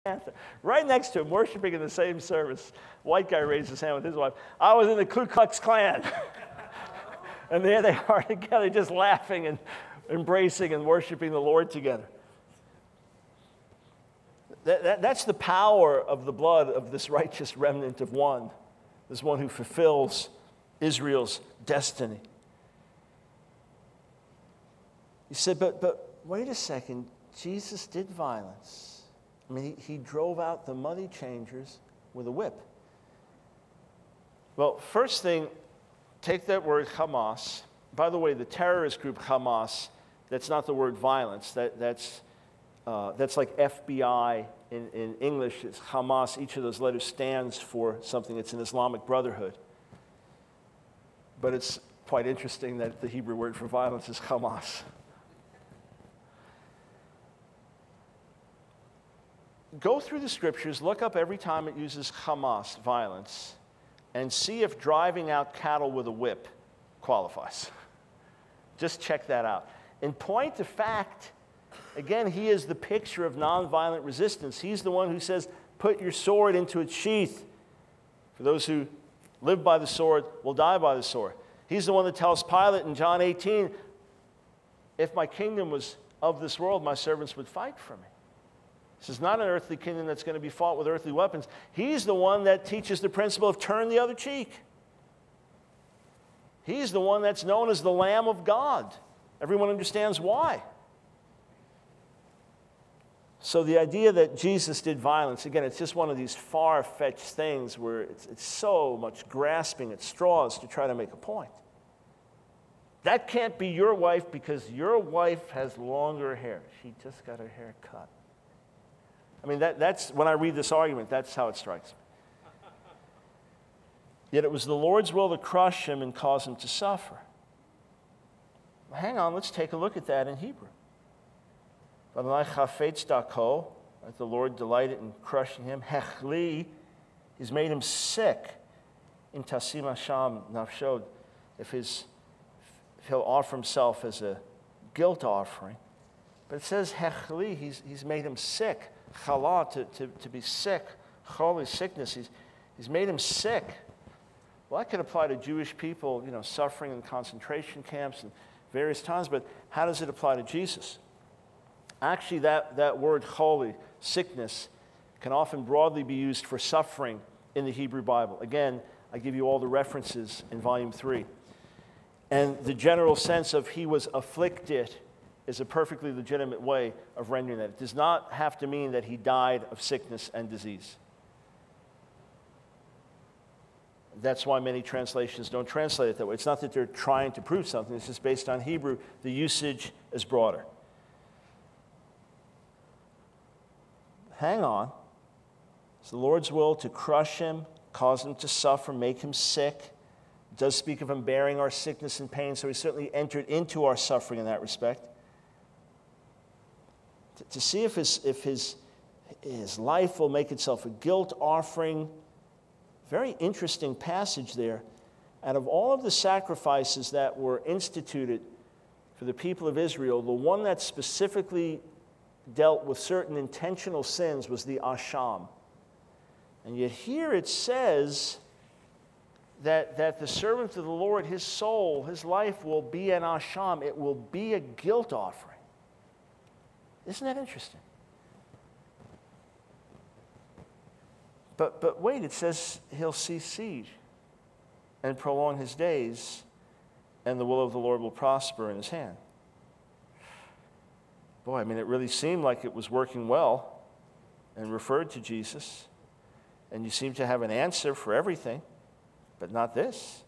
Panther. Right next to him, worshiping in the same service, white guy raised his hand with his wife. I was in the Ku Klux Klan. And there they are together, just laughing and embracing and worshiping the Lord together. That's the power of the blood of this righteous remnant of one, this one who fulfills Israel's destiny. You said, but wait a second, Jesus did violence. I mean, he drove out the money changers with a whip. Well, first thing, take that word Hamas. By the way, the terrorist group Hamas, that's not the word violence. That's like FBI in English. It's Hamas. Each of those letters stands for something. It's an Islamic Brotherhood. But it's quite interesting that the Hebrew word for violence is Hamas. Go through the scriptures, look up every time it uses Hamas, violence, and see if driving out cattle with a whip qualifies. Just check that out. In point of fact, again, he is the picture of nonviolent resistance. He's the one who says, put your sword into its sheath. For those who live by the sword will die by the sword. He's the one that tells Pilate in John 18, if my kingdom was of this world, my servants would fight for me. This is not an earthly kingdom that's going to be fought with earthly weapons. He's the one that teaches the principle of turn the other cheek. He's the one that's known as the Lamb of God. Everyone understands why. So the idea that Jesus did violence, again, it's just one of these far-fetched things where it's so much grasping at straws to try to make a point. That can't be your wife because your wife has longer hair. She just got her hair cut. I mean, that's when I read this argument, that's how it strikes me. Yet it was the Lord's will to crush him and cause him to suffer. Well, hang on, let's take a look at that in Hebrew. The Lord delighted in crushing him. Hechli, he's made him sick. In Tasim Hasham Nafshod, if he'll offer himself as a guilt offering. But it says Hechli, he's made him sick. Chala, to be sick. Holy sickness, he's made him sick. Well, that could apply to Jewish people, suffering in concentration camps and various times, but how does it apply to Jesus? Actually, that word holy, sickness, can often broadly be used for suffering in the Hebrew Bible. Again, I give you all the references in Volume 3. And the general sense of he was afflicted is a perfectly legitimate way of rendering that. It does not have to mean that he died of sickness and disease. That's why many translations don't translate it that way. It's not that they're trying to prove something. It's just based on Hebrew. The usage is broader. Hang on. It's the Lord's will to crush him, cause him to suffer, make him sick. It does speak of him bearing our sickness and pain, so he certainly entered into our suffering in that respect. To see if his life will make itself a guilt offering. Very interesting passage there. Out of all of the sacrifices that were instituted for the people of Israel, the one that specifically dealt with certain intentional sins was the Asham. And yet here it says that the servant of the Lord, his soul, his life will be an Asham. It will be a guilt offering. Isn't that interesting? But wait, it says he'll cease siege and prolong his days, and the will of the Lord will prosper in his hand. Boy, I mean, it really seemed like it was working well and referred to Jesus. And you seem to have an answer for everything, but not this.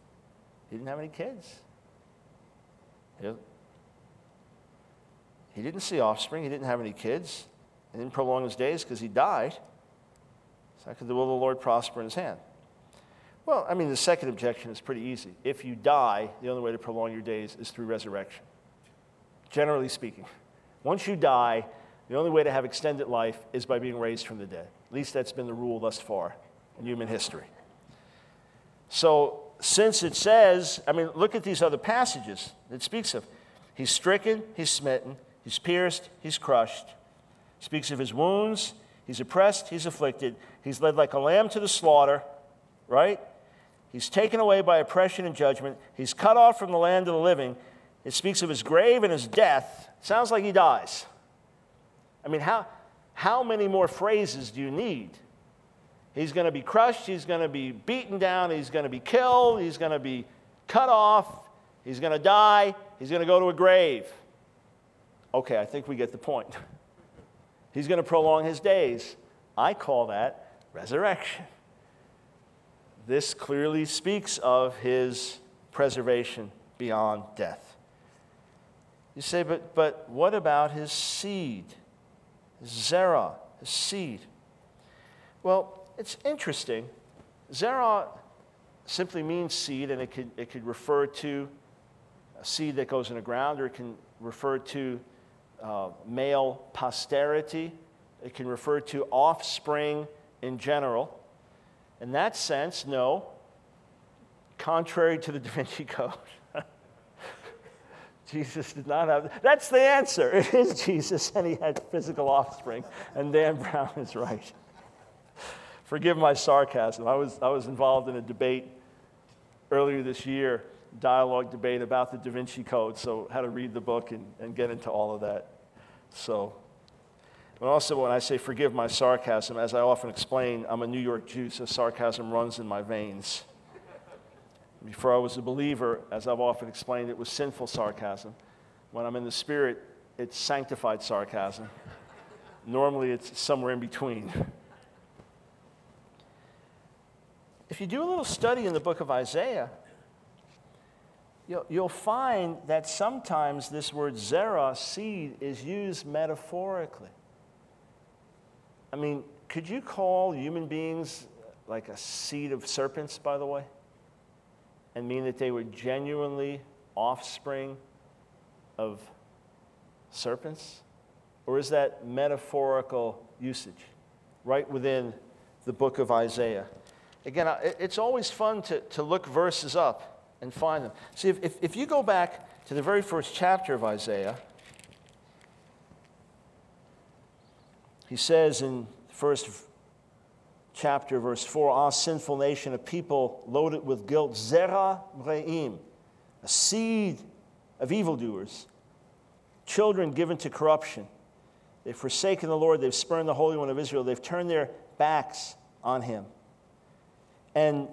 He didn't have any kids. He didn't see offspring. He didn't have any kids. He didn't prolong his days because he died. So how could the will of the Lord prosper in his hand? Well, I mean, the second objection is pretty easy. If you die, the only way to prolong your days is through resurrection. Generally speaking. Once you die, the only way to have extended life is by being raised from the dead. At least that's been the rule thus far in human history. So since it says, I mean, look at these other passages it speaks of. He's stricken, he's smitten, he's pierced, he's crushed. Speaks of his wounds, He's oppressed, he's afflicted, he's led like a lamb to the slaughter, right? He's taken away by oppression and judgment. He's cut off from the land of the living. It speaks of his grave and his death. Sounds like he dies. I mean, how many more phrases do you need? He's going to be crushed. He's going to be beaten down. He's going to be killed. He's going to be cut off. He's going to die. He's going to go to a grave. Okay, I think we get the point. He's going to prolong his days. I call that resurrection. This clearly speaks of his preservation beyond death. You say, but what about his seed? His zerah, his seed. Well, it's interesting. Zerah simply means seed, and it could refer to a seed that goes in the ground, or it can refer to male posterity. It can refer to offspring in general. In that sense, no. Contrary to the Da Vinci Code, Jesus did not have. That's the answer. It is Jesus, and he had physical offspring. And Dan Brown is right. Forgive my sarcasm. I was involved in a debate earlier this year, dialogue debate about the Da Vinci Code, so I had to read the book and get into all of that. So, and also when I say forgive my sarcasm, as I often explain, I'm a New York Jew, so sarcasm runs in my veins. Before I was a believer, as I've often explained, it was sinful sarcasm. When I'm in the Spirit, it's sanctified sarcasm. Normally, it's somewhere in between. If you do a little study in the book of Isaiah, you'll find that sometimes this word zerah, seed, is used metaphorically. I mean, could you call human beings like a seed of serpents, by the way? And mean that they were genuinely offspring of serpents? Or is that metaphorical usage right within the book of Isaiah? Again, it's always fun to look verses up and find them. See, if you go back to the very first chapter of Isaiah, he says in the first chapter, verse 4, "Ah, sinful nation, a people loaded with guilt, zerah re'im, a seed of evildoers, children given to corruption. They've forsaken the Lord, they've spurned the Holy One of Israel, they've turned their backs on him." And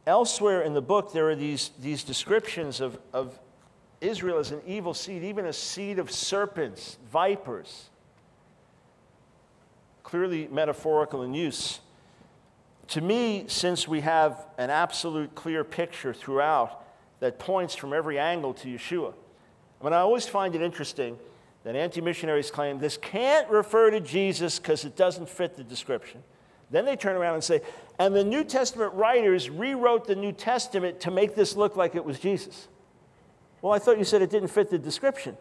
elsewhere in the book, there are these descriptions of Israel as an evil seed, even a seed of serpents, vipers. Clearly metaphorical in use. To me, since we have an absolute clear picture throughout that points from every angle to Yeshua, I mean, I always find it interesting that anti-missionaries claim this can't refer to Jesus because it doesn't fit the description. Then they turn around and say, and the New Testament writers rewrote the New Testament to make this look like it was Jesus. Well, I thought you said it didn't fit the description.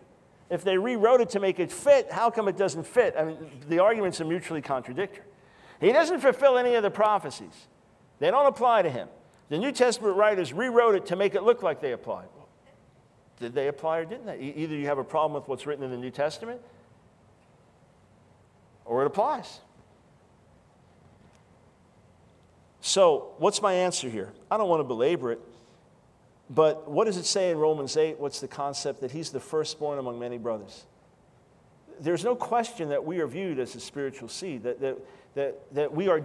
If they rewrote it to make it fit, how come it doesn't fit? I mean, the arguments are mutually contradictory. He doesn't fulfill any of the prophecies. They don't apply to him. The New Testament writers rewrote it to make it look like they applied. Well, did they apply or didn't they? Either you have a problem with what's written in the New Testament, or it applies. So, what's my answer here? I don't want to belabor it, but what does it say in Romans 8? What's the concept? That he's the firstborn among many brothers. There's no question that we are viewed as a spiritual seed, that we are